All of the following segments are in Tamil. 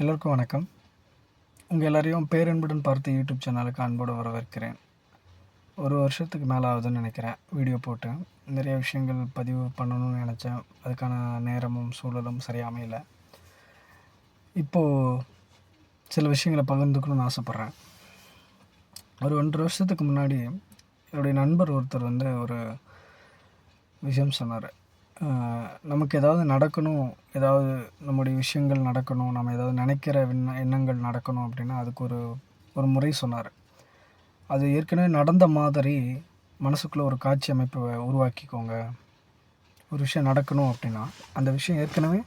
எல்லோருக்கும் வணக்கம். உங்கள் எல்லாரையும் பேரன்புடன் பார்த்து யூடியூப் சேனலுக்கு அன்போடு வரவேற்கிறேன். ஒரு வருஷத்துக்கு மேலே ஆகுதுன்னு நினைக்கிறேன் வீடியோ போட்டு. நிறைய விஷயங்கள் பதிவு பண்ணணும்னு நினச்சேன். அதுக்கான நேரமும் சூழலும் சரியாக அமையல. இப்போது சில விஷயங்களை பகிர்ந்துக்கணும்னு ஆசைப்பட்றேன். ஒரு 1.5 வருஷத்துக்கு முன்னாடி என்னுடைய நண்பர் ஒருத்தர் ஒரு விஷயம் சொன்னார். நமக்கு ஏதாவது நடக்கணும், ஏதாவது நம்முடைய விஷயங்கள் நடக்கணும், நம்ம ஏதாவது நினைக்கிற எண்ணங்கள் நடக்கணும் அப்படின்னா அதுக்கு ஒரு முறை சொன்னார். அது ஏற்கனவே நடந்த மாதிரி மனசுக்குள்ளே ஒரு காட்சி அமைப்பை உருவாக்கிக்கோங்க. ஒரு விஷயம் நடக்கணும் அப்படின்னா அந்த விஷயம் ஏற்கனவே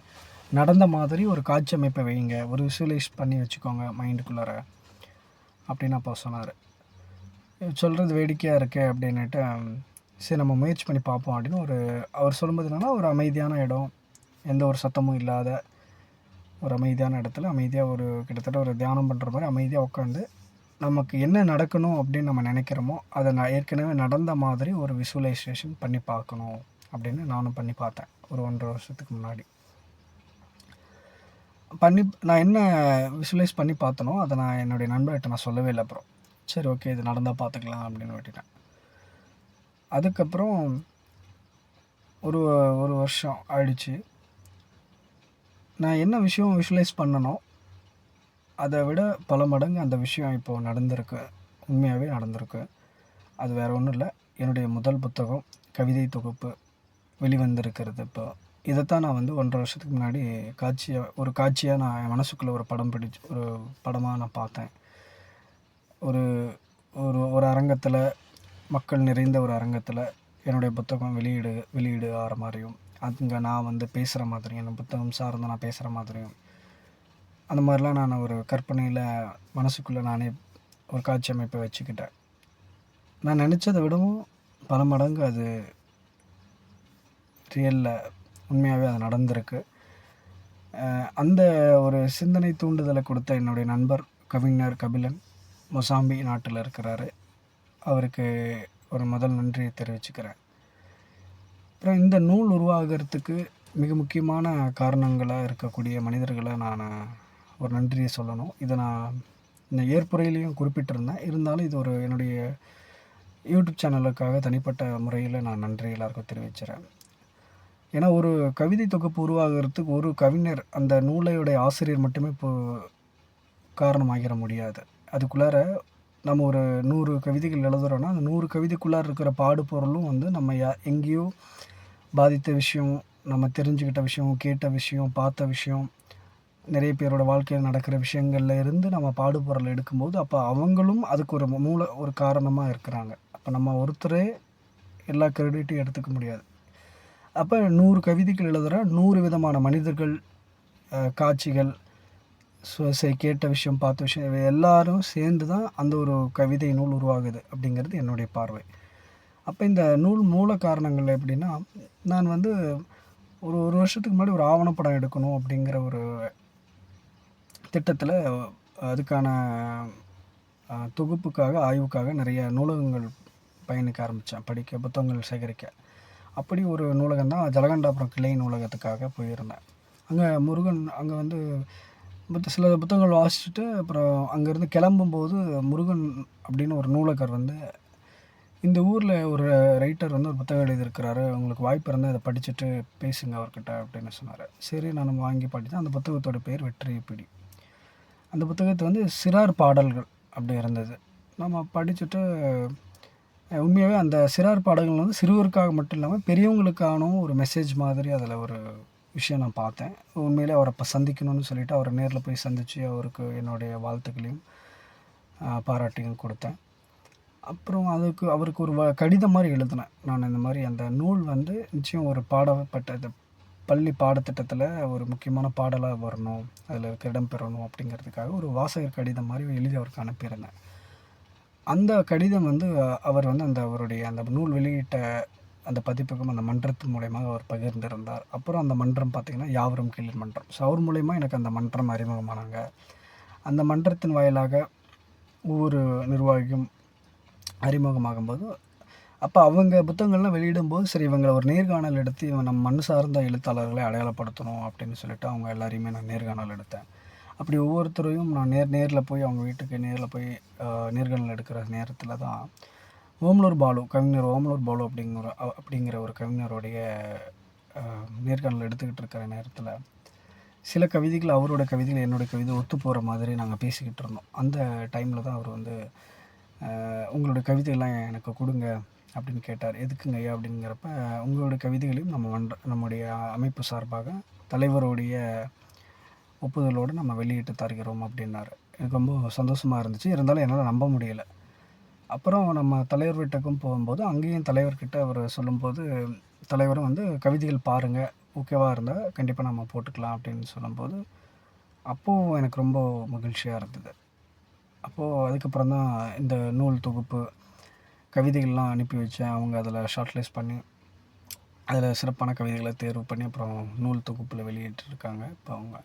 நடந்த மாதிரி ஒரு காட்சி அமைப்பை வைங்க, ஒரு விசுவலைஸ் பண்ணி வச்சுக்கோங்க மைண்டுக்குள்ளார அப்படின்னு அப்போ சொன்னார். சொல்கிறது வேடிக்கையாக இருக்கே அப்படின்னுட்டு சரி நம்ம முயற்சி பண்ணி பார்ப்போம் அப்படின்னு அவர் சொல்லும்போது என்னென்னா, ஒரு அமைதியான இடம், எந்த ஒரு சத்தமும் இல்லாத ஒரு அமைதியான இடத்துல அமைதியாக கிட்டத்தட்ட ஒரு தியானம் பண்ணுற மாதிரி அமைதியாக உட்காந்து நமக்கு என்ன நடக்கணும் அப்படின்னு நம்ம நினைக்கிறோமோ அதை ஏற்கனவே நடந்த மாதிரி ஒரு விசுவலைசேஷன் பண்ணி பார்க்கணும் அப்படின்னு நானும் பண்ணி பார்த்தேன் ஒரு 1.5 வருஷத்துக்கு முன்னாடி. நான் என்ன விசுவலைஸ் பண்ணி பார்த்தனோ அதை நான் என்னுடைய நண்பர்கிட்ட நான் சொல்லவே இல்லை. அப்புறம் சரி ஓகே இது நடந்தால் பார்த்துக்கலாம் அப்படின்னு விட்டுட்டேன். அதுக்கப்புறம் ஒரு வருஷம் ஆயிடுச்சு. நான் என்ன விஷயம் விஷுவலைஸ் பண்ணனோ அதை விட பல மடங்கு அந்த விஷயம் இப்போது நடந்திருக்கு, உண்மையாகவே நடந்திருக்கு. அது வேறு ஒன்றும் இல்லை, என்னுடைய முதல் புத்தகம் கவிதை தொகுப்பு வெளிவந்திருக்கிறது. இப்போ இதைத்தான் நான் 1.5 வருஷத்துக்கு முன்னாடி காட்சியாக நான் என் மனசுக்குள்ளே ஒரு படமாக நான் பார்த்தேன். ஒரு ஒரு அரங்கத்தில், மக்கள் நிறைந்த ஒரு அரங்கத்தில் என்னுடைய புத்தகம் வெளியீடு ஆகிற மாதிரியும், அங்கே நான் பேசுகிற மாதிரியும், என் புத்தகம் சார்ந்து நான் பேசுகிற மாதிரியும், அந்த மாதிரிலாம் நான் ஒரு கற்பனையில் மனசுக்குள்ளே நானே ஒரு காட்சி அமைப்பை வச்சுக்கிட்டேன். நான் நினச்சதை விடவும் பல மடங்கு அது ரியலில் உண்மையாகவே அது நடந்திருக்கு. அந்த ஒரு சிந்தனை தூண்டுதலை கொடுத்த என்னுடைய நண்பர் கவிஞர் கபிலன் மொசாம்பி நாட்டில் இருக்கிறாரு. அவருக்கு ஒரு முதல் நன்றியை தெரிவிச்சுக்கிறேன். அப்புறம் இந்த நூல் உருவாகிறதுக்கு மிக முக்கியமான காரணங்களாக இருக்கக்கூடிய மனிதர்களை நான் ஒரு நன்றியை சொல்லணும். இதை நான் இந்த ஏற்புரையிலையும் குறிப்பிட்டிருந்தேன். இருந்தாலும் இது என்னுடைய யூடியூப் சேனலுக்காக தனிப்பட்ட முறையில் நான் நன்றி எல்லாருக்கும் தெரிவிச்சுறேன். ஏன்னா ஒரு கவிதை தொகுப்பு உருவாகிறதுக்கு ஒரு கவிஞர், அந்த நூலையுடைய ஆசிரியர் மட்டுமே காரணமாகிட முடியாது. அதுக்குள்ளார நம்ம ஒரு 100 கவிதைகள் எழுதுகிறோன்னா அந்த 100 கவிதைக்குள்ளார இருக்கிற பாடுபொருளும் நம்ம எங்கேயோ பாதித்த விஷயம், நம்ம தெரிஞ்சுக்கிட்ட விஷயம், கேட்ட விஷயம், பார்த்த விஷயம், நிறைய பேரோட வாழ்க்கையில் நடக்கிற விஷயங்கள்ல இருந்து நம்ம பாடுபொருள் எடுக்கும்போது அப்போ அவங்களும் அதுக்கு ஒரு காரணமாக இருக்கிறாங்க. அப்போ நம்ம ஒருத்தரே எல்லா கிரெடிட்டையும் எடுத்துக்க முடியாது. அப்போ 100 கவிதைகள் எழுதுகிற 100 விதமான மனிதர்கள், காட்சிகள், கேட்ட விஷயம், பார்த்த விஷயம், இவை எல்லாரும் சேர்ந்து தான் அந்த ஒரு கவிதை நூல் உருவாகுது அப்படிங்கிறது என்னுடைய பார்வை. அப்போ இந்த நூல் மூல காரணங்கள் எப்படின்னா, நான் ஒரு வருஷத்துக்கு முன்னாடி ஒரு ஆவணப்படம் எடுக்கணும் அப்படிங்கிற ஒரு திட்டத்தில் அதுக்கான தொகுப்புக்காக, ஆய்வுக்காக நிறைய நூலகங்கள் பயணிக்க ஆரம்பித்தேன், புத்தகங்கள் சேகரிக்க. அப்படி ஒரு நூலகம் தான் ஜலகண்டாபுரம் கிளை நூலகத்துக்காக போயிருந்தேன். அங்கே சில புத்தகங்கள் வாசிச்சுட்டு அப்புறம் அங்கேருந்து கிளம்பும்போது முருகன் அப்படின்னு ஒரு நூலகர் இந்த ஊரில் ஒரு ரைட்டர் ஒரு புத்தகம் எழுதியிருக்கிறாரு, உங்களுக்கு வாய்ப்பு இருந்தால் இதை படிச்சுட்டு பேசுங்க அவர்கிட்ட அப்படின்னு சொன்னார். சரி நான் வாங்கி படித்தேன். அந்த புத்தகத்தோட பேர் வெற்றி பிடி. அந்த புத்தகத்தை சிறார் பாடல்கள் அப்படி இருந்தது. நம்ம படிச்சுட்டு உண்மையாகவே அந்த சிறார் பாடல்கள் சிறுவருக்காக மட்டும் இல்லாமல் பெரியவங்களுக்கான ஒரு மெசேஜ் மாதிரி அதில் ஒரு விஷயம் நான் பார்த்தேன். உண்மையிலே அவரை இப்போ சந்திக்கணும்னு சொல்லிவிட்டு அவரை நேரில் போய் சந்தித்து அவருக்கு என்னுடைய வாழ்த்துக்களையும் பாராட்டியும் கொடுத்தேன். அப்புறம் அவருக்கு ஒரு கடிதம் மாதிரி எழுதினேன். நான் இந்த மாதிரி அந்த நூல் நிச்சயம் ஒரு பள்ளி பாடத்திட்டத்தில் ஒரு முக்கியமான பாடலாக வரணும், அதில் இடம்பெறணும் அப்படிங்கிறதுக்காக ஒரு வாசகர் கடிதம் மாதிரி எழுதி அவருக்கு அனுப்பியிருந்தேன். அந்த கடிதம் அவர் அவருடைய அந்த நூல் வெளியிட்ட அந்த பதிப்பகம் அந்த மன்றத்தின் மூலயமா அவர் பகிர்ந்திருந்தார். அப்புறம் அந்த மன்றம் பார்த்திங்கன்னா யாவரும் கேளீர் மன்றம். ஸோ அவர் மூலயமா எனக்கு அந்த மன்றம் அறிமுகமானாங்க. அந்த மன்றத்தின் வாயிலாக ஒவ்வொரு நிர்வாகியும் அறிமுகமாகும்போது அப்போ அவங்க புத்தகங்கள்லாம் வெளியிடும்போது சரி இவங்களை ஒரு நேர்காணல் எடுத்து நம்ம மண் சார்ந்த எழுத்தாளர்களை அடையாளப்படுத்தணும் அப்படின்னு சொல்லிட்டு அவங்க எல்லாரையுமே நான் நேர்காணல் எடுத்தேன். அப்படி ஒவ்வொருத்தரையும் நான் நேரில் போய் அவங்க வீட்டுக்கு நேரில் போய் நேர்காணல் எடுக்கிற நேரத்தில் தான் ஓமலூர் பாலு, கவிஞர் ஓமலூர் பாலு அப்படிங்கிற ஒரு கவிஞருடைய நேர்காணல் எடுத்துக்கிட்டு இருக்கிற நேரத்தில் சில கவிதைகள், அவரோட கவிதைகள் என்னோடய கவிதை ஒத்து போகிற மாதிரி நாங்கள் பேசிக்கிட்டு இருந்தோம். அந்த டைமில் தான் அவர் வந்து உங்களோட கவிதையெல்லாம் எனக்கு கொடுங்க அப்படின்னு கேட்டார். எதுக்குங்க ஐயா அப்படிங்கிறப்ப, உங்களுடைய கவிதைகளையும் நம்முடைய அமைப்பு சார்பாக தலைவருடைய ஒப்புதலோடு நம்ம வெளியிட்டு தருகிறோம் அப்படின்னாரு. எனக்கு ரொம்ப சந்தோஷமாக இருந்துச்சு. இருந்தாலும் என்னால் நம்ப முடியலை. அப்புறம் நம்ம தலைவர் வீட்டுக்கும் போகும்போது அங்கேயும் தலைவர்கிட்ட அவர் சொல்லும்போது, தலைவரும் வந்து கவிதைகள் பாருங்கள், ஓகேவாக இருந்தால் கண்டிப்பாக நம்ம போட்டுக்கலாம் அப்படின்னு சொல்லும்போது, அப்போது எனக்கு ரொம்ப மகிழ்ச்சியாக இருந்தது. அப்போது அதுக்கப்புறம் தான் இந்த நூல் தொகுப்பு கவிதைகள்லாம் அனுப்பி வச்சேன். அவங்க அதில் ஷார்ட்லிஸ்ட் பண்ணி அதில் சிறப்பான கவிதைகளை தேர்வு பண்ணி அப்புறம் நூல் தொகுப்பில் வெளியிட்டிருக்காங்க இப்போ அவங்க.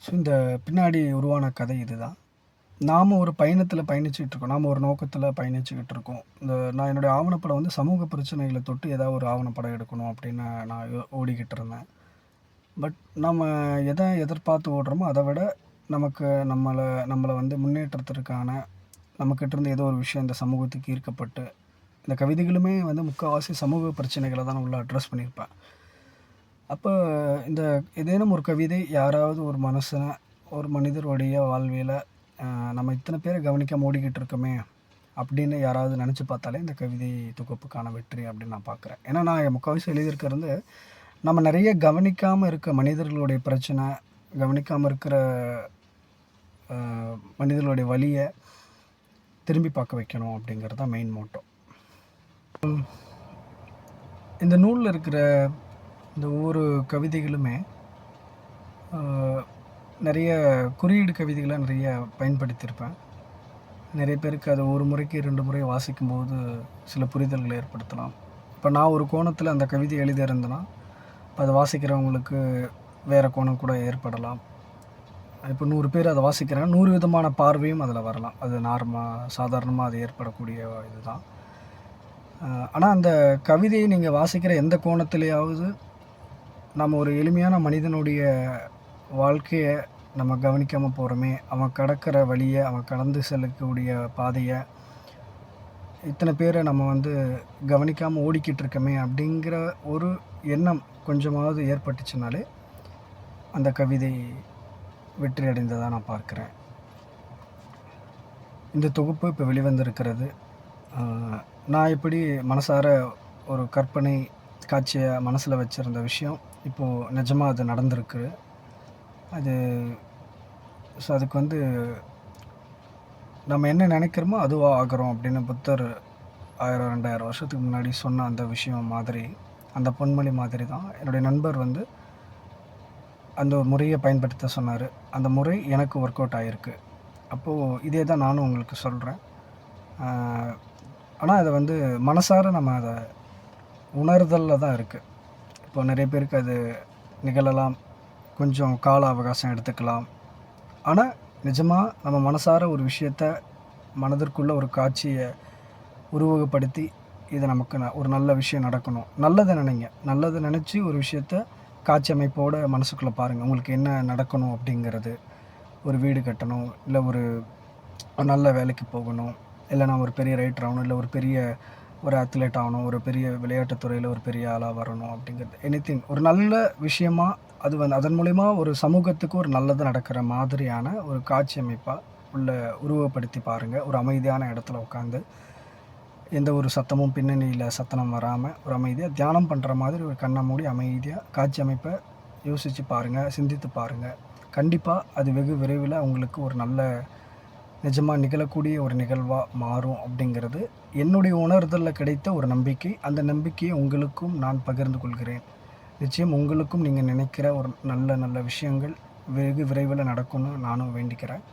ஸோ இந்த பின்னாடி உருவான கதை இதுதான். நாம் ஒரு பயணத்தில் பயணிச்சுக்கிட்டு நாம் ஒரு நோக்கத்தில் பயணிச்சுக்கிட்டு இருக்கோம். நான் என்னுடைய ஆவணப்படம் வந்து சமூக பிரச்சனைகளை தொட்டு ஏதாவது ஒரு ஆவணப்படம் எடுக்கணும் அப்படின்னு நான் ஓடிக்கிட்டு இருந்தேன். பட் நம்ம எதை எதிர்பார்த்து ஓடுறோமோ அதை விட நமக்கு நம்மளை வந்து முன்னேற்றத்திற்கான நம்மக்கிட்டேருந்து ஏதோ ஒரு விஷயம் இந்த சமூகத்துக்கு ஈர்க்கப்பட்டு, இந்த கவிதைகளுமே வந்து முக்கால்வாசி சமூக பிரச்சனைகளை தான் உள்ள அட்ரஸ் பண்ணியிருப்பேன். அப்போ இந்த ஏதேனும் ஒரு கவிதை யாராவது ஒரு மனிதருடைய வாழ்வியலை நம்ம இத்தனை பேரை கவனிக்காம ஓடிக்கிட்டு இருக்கோமே அப்படின்னு யாராவது நினச்சி பார்த்தாலே இந்த கவிதை தொகுப்புக்கான வெற்றி அப்படின்னு நான் பார்க்குறேன். ஏன்னா நான் முக்கால்வாசி எழுதியிருக்கிறது நம்ம நிறைய கவனிக்காமல் இருக்க மனிதர்களுடைய பிரச்சனை, கவனிக்காமல் இருக்கிற மனிதர்களுடைய வலியை திரும்பி பார்க்க வைக்கணும் அப்படிங்கிறது தான் மெயின் மோட்டோ. இந்த நூலில் இருக்கிற இந்த ஒவ்வொரு கவிதைகளுமே நிறைய குறியீடு கவிதைகளை நிறைய பயன்படுத்தியிருப்பேன். நிறைய பேருக்கு அது ஒரு முறைக்கு 2 முறை வாசிக்கும்போது சில புரிதல்களை ஏற்படுத்தலாம். இப்போ நான் ஒரு கோணத்தில் அந்த கவிதை எழுதியிருந்தேன்னா, இப்போ அதை வாசிக்கிறவங்களுக்கு வேறு கோணம் கூட ஏற்படலாம். இப்போ 100 பேர் அதை வாசிக்கிறாங்க, 100 விதமான பார்வையும் அதில் வரலாம். அது சாதாரணமாக அது ஏற்படக்கூடிய இதுதான். ஆனால் அந்த கவிதையை நீங்கள் வாசிக்கிற எந்த கோணத்திலேயாவது நம்ம ஒரு எளிமையான மனிதனுடைய வாழ்க்கையை நம்ம கவனிக்காமல் போகிறோமே, அவன் கடக்கிற வழியை, அவன் கடந்து செல்லக்கூடிய பாதையை, இத்தனை பேரை நம்ம வந்து கவனிக்காமல் ஓடிக்கிட்டு இருக்கோமே அப்படிங்கிற ஒரு எண்ணம் கொஞ்சமாவது ஏற்பட்டுச்சுனாலே அந்த கவிதை வெற்றி அடைந்ததாக நான் பார்க்குறேன். இந்த தொகுப்பு இப்போ வெளிவந்திருக்கிறது. நான் எப்படி மனசார ஒரு கற்பனை காட்சியை மனசில் வச்சுருந்த விஷயம் இப்போது நிஜமாக அது நடந்திருக்கு. அதுக்கு வந்து நம்ம என்ன நினைக்கிறோமோ அதுவாக ஆகிறோம் அப்படின்னு புத்தர் 1000-2000 வருஷத்துக்கு முன்னாடி சொன்ன அந்த விஷயம் மாதிரி, அந்த பொன்மொழி மாதிரி தான் என்னுடைய நண்பர் வந்து அந்த முறையை பயன்படுத்த சொன்னார். அந்த முறை எனக்கு ஒர்க் அவுட் ஆகிருக்கு. அப்போது இதே தான் நானும் உங்களுக்கு சொல்கிறேன். ஆனால் அதை வந்து மனசார நம்ம அதை உணர்தலில் தான் இருக்குது. இப்போ நிறைய பேருக்கு அது நிகழலாம், கொஞ்சம் கால அவகாசம் எடுத்துக்கலாம். ஆனால் நிஜமாக நம்ம மனசார ஒரு விஷயத்தை மனதிற்குள்ளே ஒரு காட்சியை உருவகப்படுத்தி இது நமக்கு ஒரு நல்ல விஷயம் நடக்கணும், நல்லதை நினச்சி ஒரு விஷயத்த காட்சி அமைப்போடு மனசுக்குள்ளே பாருங்கள். உங்களுக்கு என்ன நடக்கணும் அப்படிங்கிறது, ஒரு வீடு கட்டணும், இல்லை ஒரு நல்ல வேலைக்கு போகணும், இல்லை நான் ஒரு பெரிய ரைட்டர் ஆகணும், இல்லை ஒரு அத்லெட் ஆகணும், ஒரு பெரிய விளையாட்டுத்துறையில் ஒரு பெரிய ஆளாக வரணும் அப்படிங்கிறது ஒரு நல்ல விஷயமாக அது வந்து அதன் மூலிமா ஒரு சமூகத்துக்கு ஒரு நல்லது நடக்கிற மாதிரியான ஒரு காட்சி அமைப்பாக உருவப்படுத்தி பாருங்கள். ஒரு அமைதியான இடத்துல உட்காந்து எந்த ஒரு சத்தமும் பின்னணியில் சத்தனம் வராமல் ஒரு அமைதியாக தியானம் பண்ணுற மாதிரி ஒரு கண்ணை மூடி அமைதியாக காட்சி அமைப்பை யோசித்து பாருங்கள், சிந்தித்து பாருங்கள். கண்டிப்பாக அது வெகு விரைவில் உங்களுக்கு ஒரு நல்ல நிஜமாக நிகழக்கூடிய ஒரு நிகழ்வாக மாறும் அப்படிங்கிறது என்னுடைய உணர்தலில் கிடைத்த ஒரு நம்பிக்கை. அந்த நம்பிக்கையை உங்களுக்கும் நான் பகிர்ந்து கொள்கிறேன். நிச்சயம் உங்களுக்கும் நீங்கள் நினைக்கிற ஒரு நல்ல விஷயங்கள் வெகு விரைவில் நடக்கும்னு நானும் வேண்டிக்கிறேன்.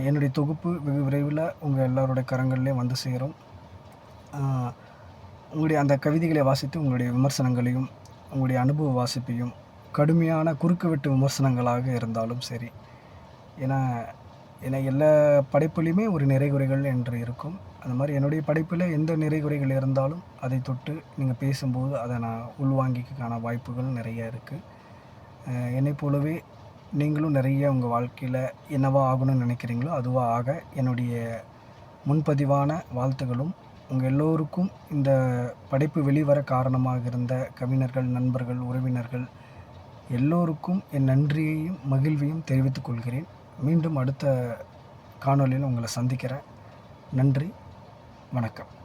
என்னுடைய தொகுப்பு வெகு விரைவில் உங்கள் எல்லாருடைய கரங்கள்லேயும் வந்து சேரும். உங்களுடைய அந்த கவிதைகளை வாசித்து உங்களுடைய விமர்சனங்களையும் உங்களுடைய அனுபவ வாசிப்பையும் கடுமையான குறுக்குவெட்டு விமர்சனங்களாக இருந்தாலும் சரி, ஏன்னா எல்லா படைப்புலையுமே ஒரு நிறைகுறைகள் என்று இருக்கும். அந்த மாதிரி என்னுடைய படைப்பில் எந்த நிறைகுறைகள் இருந்தாலும் அதை தொட்டு நீங்கள் பேசும்போது அதை நான் உள்வாங்கிக்கான வாய்ப்புகள் நிறைய இருக்குது. என்னை போலவே நீங்களும் நிறைய உங்கள் வாழ்க்கையில் என்னவா ஆகணும்னு நினைக்கிறீங்களோ அதுவாக ஆக என்னுடைய முன்பதிவான வாழ்த்துகளும், உங்கள் எல்லோருக்கும் இந்த படைப்பு வெளிவர காரணமாக இருந்த கவிஞர்கள், நண்பர்கள், உறவினர்கள் எல்லோருக்கும் என் நன்றியையும் மகிழ்வையும் தெரிவித்துக் கொள்கிறேன். மீண்டும் அடுத்த காணொளியில் உங்களை சந்திக்கிறேன். நன்றி, வணக்கம்.